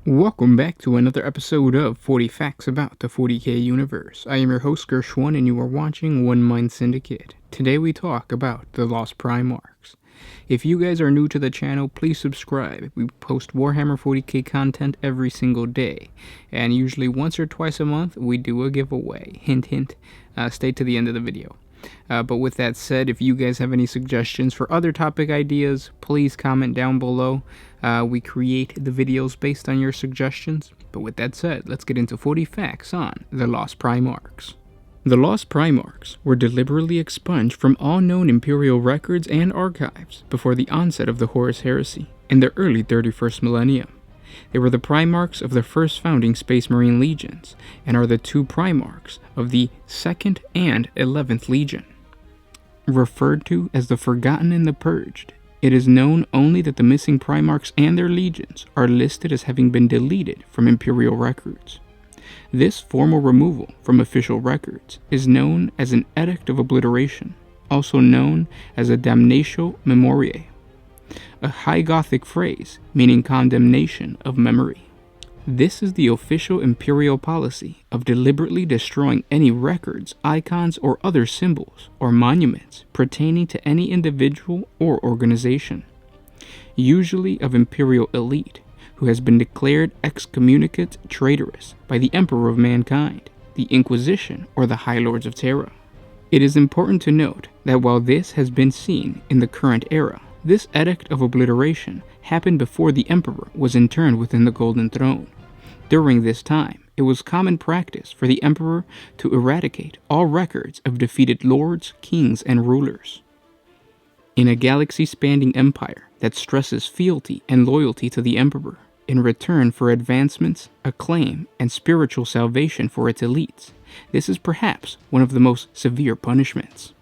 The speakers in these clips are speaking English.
Welcome back to another episode of 40 Facts About the 40K Universe. I am your host Gershwin and you are watching One Mind Syndicate. Today we talk about the Lost Primarchs. If you guys are new to the channel, please subscribe. We post Warhammer 40K content every single day, and usually once or twice a month we do a giveaway. Hint hint, stay to the end of the video. But with that said, if you guys have any suggestions for other topic ideas, please comment down below. We create the videos based on your suggestions. But with that said, let's get into 40 facts on the Lost Primarchs. The Lost Primarchs were deliberately expunged from all known Imperial records and archives before the onset of the Horus Heresy in the early 31st millennium. They were the Primarchs of the first founding Space Marine legions, and are the two Primarchs of the 2nd and 11th Legion. Referred to as the Forgotten and the Purged, it is known only that the missing Primarchs and their legions are listed as having been deleted from Imperial records. This formal removal from official records is known as an Edict of Obliteration, also known as a Damnatio Memoriae, a High Gothic phrase meaning condemnation of memory. This is the official imperial policy of deliberately destroying any records, icons, or other symbols or monuments pertaining to any individual or organization, usually of imperial elite, who has been declared excommunicate traitorous by the Emperor of Mankind, the Inquisition, or the High Lords of Terra. It is important to note that while this has been seen in the current era, this Edict of Obliteration happened before the Emperor was interned within the Golden Throne. During this time, it was common practice for the Emperor to eradicate all records of defeated lords, kings, and rulers. In a galaxy-spanning empire that stresses fealty and loyalty to the Emperor in return for advancements, acclaim, and spiritual salvation for its elites, this is perhaps one of the most severe punishments.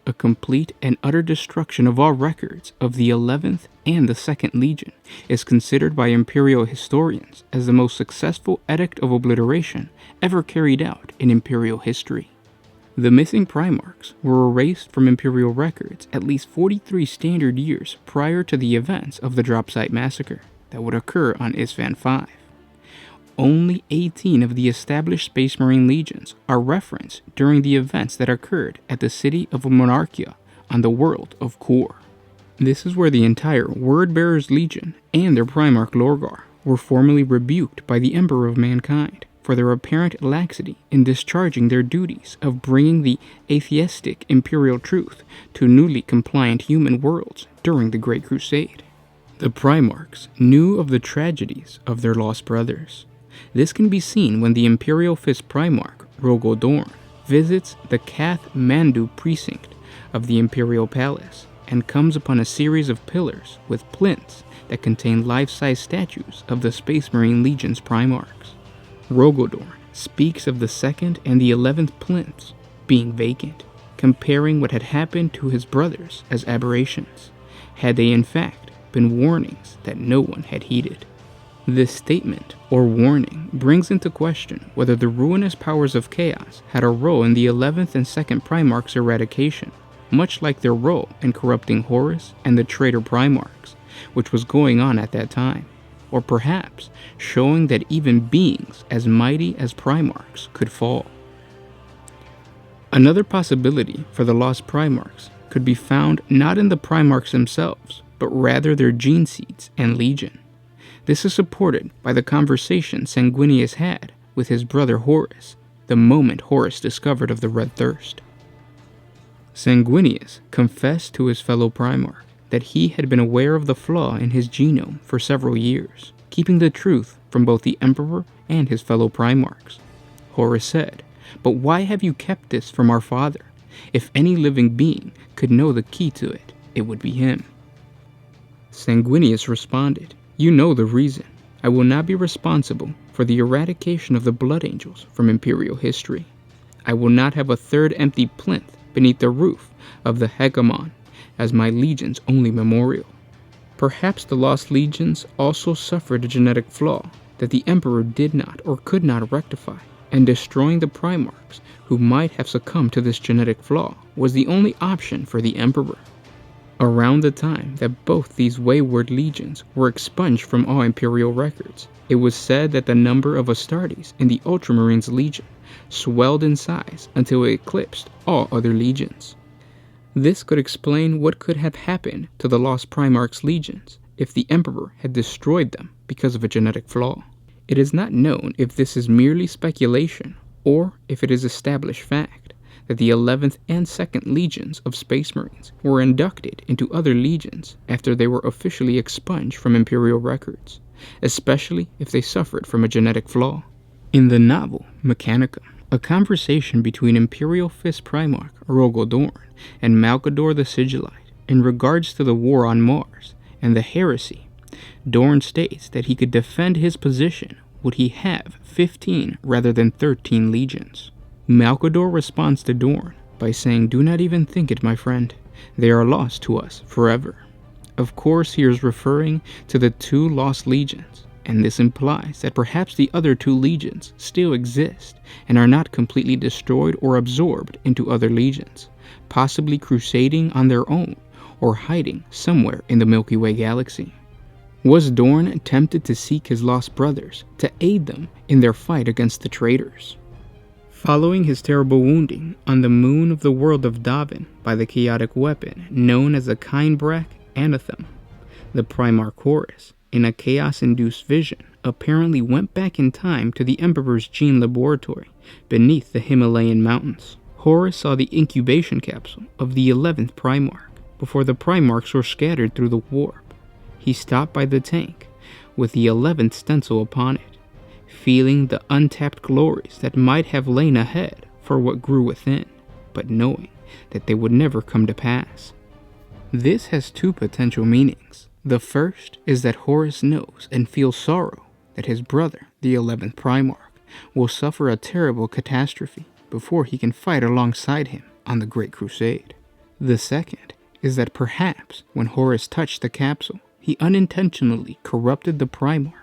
A complete and utter destruction of all records of the 11th and the 2nd Legion is considered by Imperial historians as the most successful Edict of Obliteration ever carried out in Imperial history. The missing Primarchs were erased from Imperial records at least 43 standard years prior to the events of the Dropsite Massacre that would occur on Isstvan V. Only 18 of the established Space Marine legions are referenced during the events that occurred at the city of Monarchia on the world of Kor. This is where the entire Wordbearers Legion and their Primarch Lorgar were formally rebuked by the Emperor of Mankind for their apparent laxity in discharging their duties of bringing the atheistic imperial truth to newly compliant human worlds during the Great Crusade. The Primarchs knew of the tragedies of their lost brothers. This can be seen when the Imperial Fist Primarch, Rogal Dorn, visits the Cath Mandu precinct of the Imperial Palace and comes upon a series of pillars with plinths that contain life-size statues of the Space Marine Legion's Primarchs. Rogal Dorn speaks of the 2nd and the 11th plinths being vacant, comparing what had happened to his brothers as aberrations, had they in fact been warnings that no one had heeded. This statement, or warning, brings into question whether the ruinous powers of chaos had a role in the 11th and 2nd Primarchs' eradication, much like their role in corrupting Horus and the traitor Primarchs, which was going on at that time, or perhaps showing that even beings as mighty as Primarchs could fall. Another possibility for the lost Primarchs could be found not in the Primarchs themselves, but rather their gene seeds and legion. This is supported by the conversation Sanguinius had with his brother Horus the moment Horus discovered of the Red Thirst. Sanguinius confessed to his fellow Primarch that he had been aware of the flaw in his genome for several years, keeping the truth from both the Emperor and his fellow Primarchs. Horus said, "But why have you kept this from our father? If any living being could know the key to it, it would be him." Sanguinius responded, "You know the reason. I will not be responsible for the eradication of the Blood Angels from Imperial history. I will not have a third empty plinth beneath the roof of the Hegemon as my legion's only memorial." Perhaps the lost legions also suffered a genetic flaw that the Emperor did not or could not rectify, and destroying the Primarchs who might have succumbed to this genetic flaw was the only option for the Emperor. Around the time that both these wayward legions were expunged from all Imperial records, it was said that the number of Astartes in the Ultramarines Legion swelled in size until it eclipsed all other legions. This could explain what could have happened to the lost Primarchs legions if the Emperor had destroyed them because of a genetic flaw. It is not known if this is merely speculation or if it is established fact that the 11th and 2nd Legions of Space Marines were inducted into other legions after they were officially expunged from Imperial records, especially if they suffered from a genetic flaw. In the novel Mechanicum, a conversation between Imperial Fist Primarch Rogal Dorn and Malcador the Sigillite in regards to the war on Mars and the heresy, Dorn states that he could defend his position would he have 15 rather than 13 legions. Malcador responds to Dorn by saying, "Do not even think it, my friend. They are lost to us forever." Of course, he is referring to the 2 lost legions, and this implies that perhaps the other 2 legions still exist and are not completely destroyed or absorbed into other legions, possibly crusading on their own or hiding somewhere in the Milky Way galaxy. Was Dorn tempted to seek his lost brothers to aid them in their fight against the traitors? Following his terrible wounding on the moon of the world of Davin by the chaotic weapon known as the Kindbrak Anathem, the Primarch Horus, in a chaos-induced vision, apparently went back in time to the Emperor's gene laboratory beneath the Himalayan mountains. Horus saw the incubation capsule of the 11th Primarch before the Primarchs were scattered through the warp. He stopped by the tank with the 11th stencil upon it, feeling the untapped glories that might have lain ahead for what grew within, but knowing that they would never come to pass. This has 2 potential meanings. The first is that Horus knows and feels sorrow that his brother, the 11th Primarch, will suffer a terrible catastrophe before he can fight alongside him on the Great Crusade. The second is that perhaps when Horus touched the capsule, he unintentionally corrupted the Primarch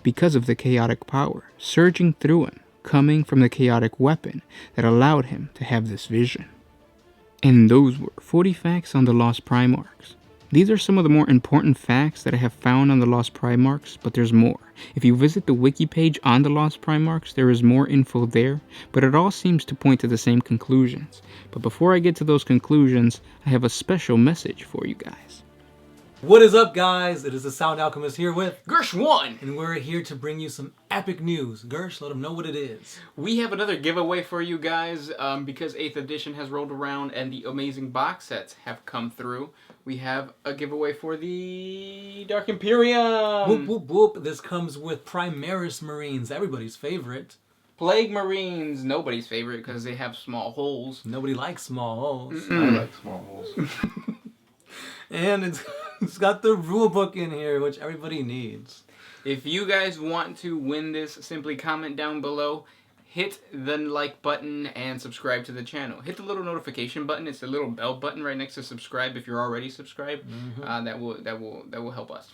because of the chaotic power surging through him, coming from the chaotic weapon that allowed him to have this vision. And those were 40 facts on the Lost Primarchs. These are some of the more important facts that I have found on the Lost Primarchs, but there's more. If you visit the wiki page on the Lost Primarchs, there is more info there, but it all seems to point to the same conclusions. But before I get to those conclusions, I have a special message for you guys. What is up, guys? It is the Sound Alchemist here with Gersh1! and we're here to bring you some epic news. Gersh, let them know what it is. We have another giveaway for you guys because 8th edition has rolled around and the amazing box sets have come through. We have a giveaway for the Dark Imperium! Whoop, whoop, whoop. This comes with Primarchs Marines, everybody's favorite. Plague Marines, nobody's favorite because they have small holes. Nobody likes small holes. I like small holes. And it's got the rule book in here, which everybody needs. If you guys want to win this, simply comment down below, hit the like button, and subscribe to the channel. Hit the little notification button. It's the little bell button right next to subscribe if you're already subscribed. That will help us.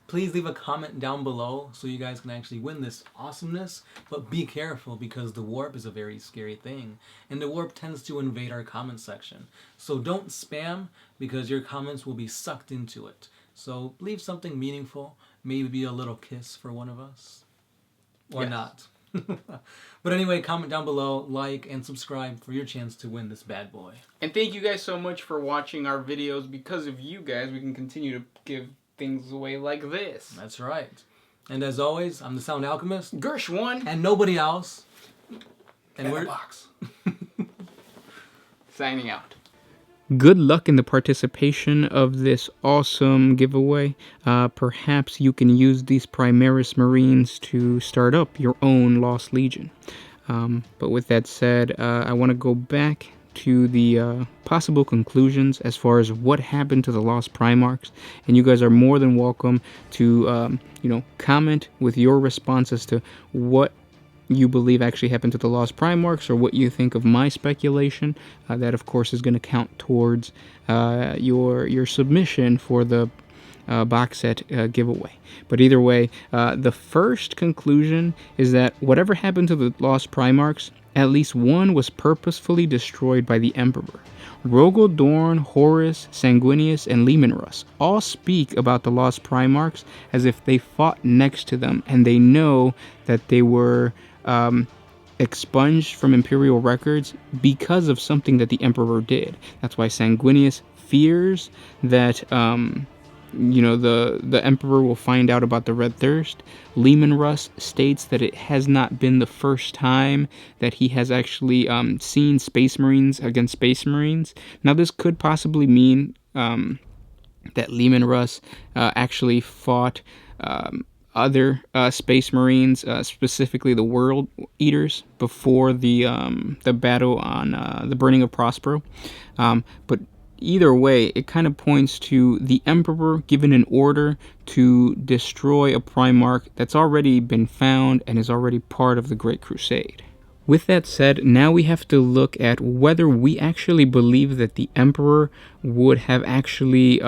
Please leave a comment down below so you guys can actually win this awesomeness. But be careful because the warp is a very scary thing. And the warp tends to invade our comment section. So don't spam because your comments will be sucked into it. So leave something meaningful. Maybe a little kiss for one of us. Or not. But anyway, comment down below, like, and subscribe for your chance to win this bad boy. And thank you guys so much for watching our videos. Because of you guys, we can continue to give things away like this. That's right. And as always, I'm the Sound Alchemist. Gersh1! And nobody else. And we're... box. Signing out. Good luck in the participation of this awesome giveaway. Perhaps you can use these Primarchs Marines to start up your own Lost Legion. But with that said, I want to go back to the possible conclusions as far as what happened to the Lost Primarchs. And you guys are more than welcome to, comment with your responses to what you believe actually happened to the Lost Primarchs, or what you think of my speculation. That, of course, is going to count towards your submission for the box set giveaway. But either way, the first conclusion is that whatever happened to the Lost Primarchs, at least one was purposefully destroyed by the Emperor. Rogel Dorn, Horus, Sanguinius, and Lemanrus all speak about the lost Primarchs as if they fought next to them, and they know that they were expunged from Imperial records because of something that the Emperor did. That's why Sanguinius fears that the Emperor will find out about the Red Thirst. Lemanrus states that it has not been the first time that he has actually seen Space Marines against Space Marines. Now, this could possibly mean that Lemanrus actually fought other Space Marines, specifically the World Eaters, before the battle on the Burning of Prospero. But either way, it kind of points to the Emperor given an order to destroy a Primarch that's already been found and is already part of the Great Crusade. With that said, now we have to look at whether we actually believe that the Emperor would have actually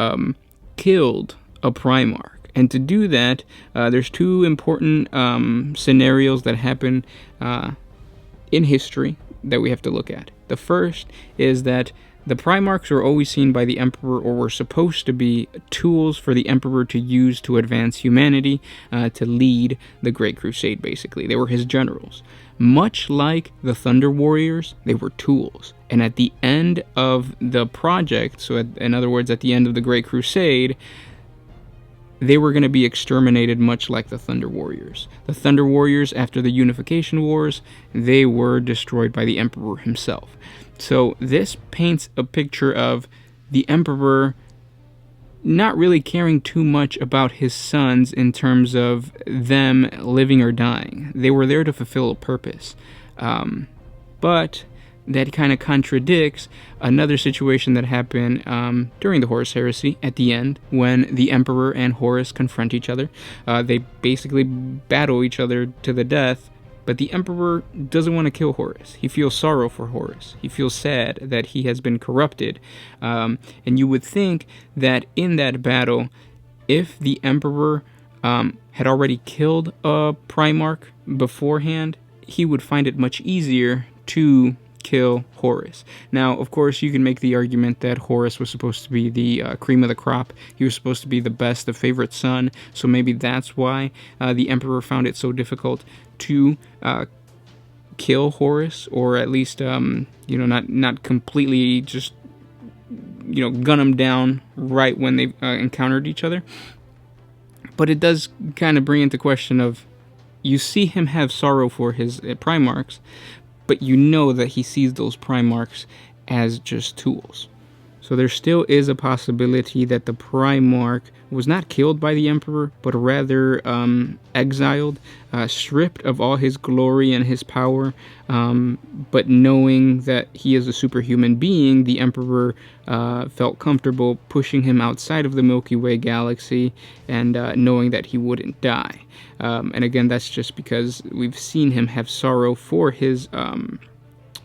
killed a Primarch. And to do that, there's two important scenarios that happen in history that we have to look at. The first is that the Primarchs were always seen by the Emperor, or were supposed to be, tools for the Emperor to use to advance humanity, to lead the Great Crusade, basically. They were his generals. Much like the Thunder Warriors, they were tools. And at the end of the project, so in other words, at the end of the Great Crusade, they were going to be exterminated much like the Thunder Warriors. The Thunder Warriors, after the Unification Wars, they were destroyed by the Emperor himself. So this paints a picture of the Emperor not really caring too much about his sons in terms of them living or dying. They were there to fulfill a purpose. But that kind of contradicts another situation that happened during the Horus Heresy at the end, when the Emperor and Horus confront each other. They basically battle each other to the death, but the Emperor doesn't want to kill Horus. He feels sorrow for Horus. He feels sad that he has been corrupted. And you would think that in that battle, if the Emperor had already killed a Primarch beforehand, he would find it much easier to kill Horus. Now, of course, you can make the argument that Horus was supposed to be the cream of the crop. He was supposed to be the best, the favorite son, so maybe that's why the Emperor found it so difficult to kill Horus, or at least, not completely just, gun him down right when they encountered each other. But it does kind of bring into question of, you see him have sorrow for his Primarchs, but you know that he sees those Primarchs as just tools. So there still is a possibility that the Primarch was not killed by the Emperor, but rather exiled, stripped of all his glory and his power, but knowing that he is a superhuman being, the Emperor felt comfortable pushing him outside of the Milky Way galaxy, and knowing that he wouldn't die. And again, that's just because we've seen him have sorrow for his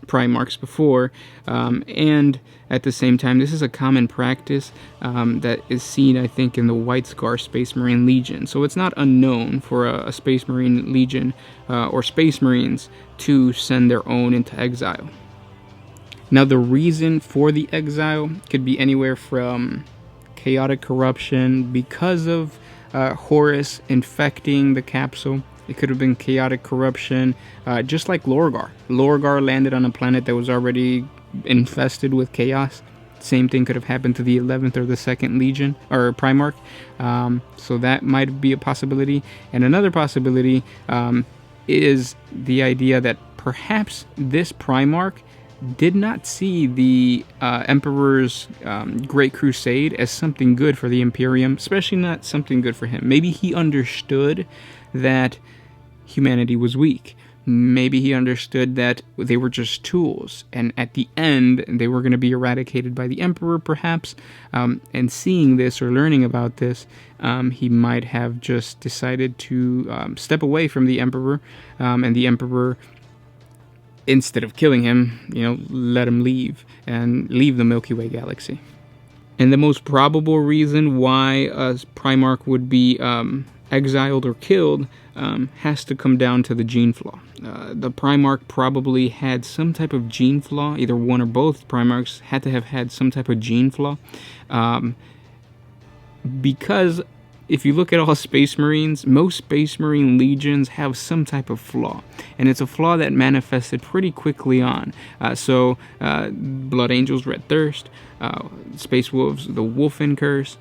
Primarchs before, and at the same time, this is a common practice that is seen, I think, in the White Scar Space Marine Legion. So it's not unknown for a Space Marine Legion or Space Marines to send their own into exile. Now, the reason for the exile could be anywhere from chaotic corruption because of Horus infecting the capsule. It could have been chaotic corruption, just like Lorgar. Lorgar landed on a planet that was already infested with chaos. Same thing could have happened to the 11th or the 2nd Legion, or Primarch. So that might be a possibility. And another possibility is the idea that perhaps this Primarch did not see the Emperor's Great Crusade as something good for the Imperium, especially not something good for him. Maybe he understood that humanity was weak. Maybe he understood that they were just tools, and at the end, they were going to be eradicated by the Emperor, perhaps. And seeing this or learning about this, he might have just decided to step away from the Emperor, and the Emperor, instead of killing him, let him leave and leave the Milky Way galaxy. And the most probable reason why a Primarch would be exiled or killed has to come down to the gene flaw. The Primarch probably had some type of gene flaw. Either one or both Primarchs had to have had some type of gene flaw. Because if you look at all Space Marines, most Space Marine legions have some type of flaw. And it's a flaw that manifested pretty quickly on. Blood Angels, Red Thirst, Space Wolves, the Wolfen Curse,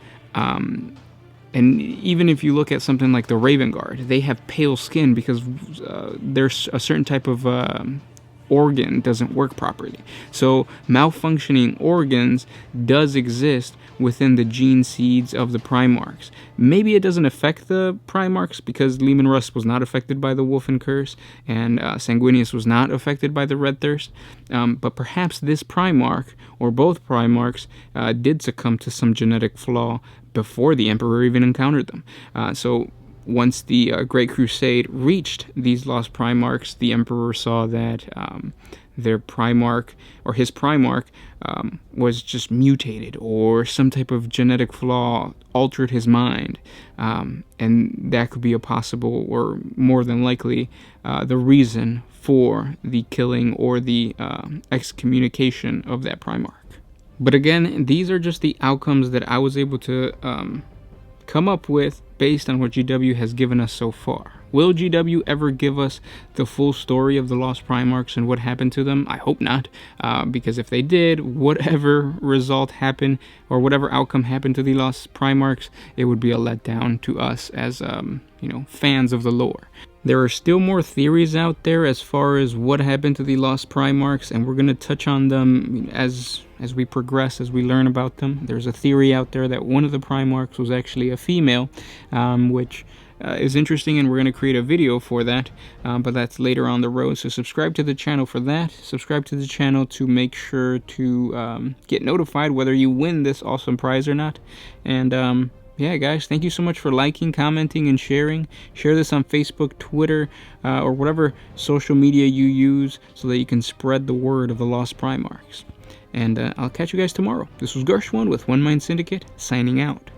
and even if you look at something like the Raven Guard, they have pale skin because there's a certain type of organ doesn't work properly. So malfunctioning organs does exist within the gene seeds of the Primarchs. Maybe it doesn't affect the Primarchs because Leman Russ was not affected by the Wolfen Curse and Sanguinius was not affected by the Red Thirst. But perhaps this Primarch or both Primarchs did succumb to some genetic flaw before the Emperor even encountered them. So once the Great Crusade reached these lost Primarchs, the Emperor saw that their Primarch, or his Primarch, was just mutated, or some type of genetic flaw altered his mind. And that could be a possible, or more than likely, the reason for the killing or the excommunication of that Primarch. But again, these are just the outcomes that I was able to come up with based on what GW has given us so far. Will GW ever give us the full story of the Lost Primarchs and what happened to them? I hope not, because if they did, whatever result happened or whatever outcome happened to the Lost Primarchs, it would be a letdown to us as fans of the lore. There are still more theories out there as far as what happened to the Lost Primarchs, and we're going to touch on them as we progress, as we learn about them. There's a theory out there that one of the Primarchs was actually a female, which is interesting, and we're going to create a video for that, but that's later on the road. So subscribe to the channel for that. Subscribe to the channel to make sure to get notified whether you win this awesome prize or not. And yeah, guys, thank you so much for liking, commenting, and sharing. Share this on Facebook, Twitter, or whatever social media you use so that you can spread the word of the Lost Primarchs. And I'll catch you guys tomorrow. This was Gershwin with One Mind Syndicate, signing out.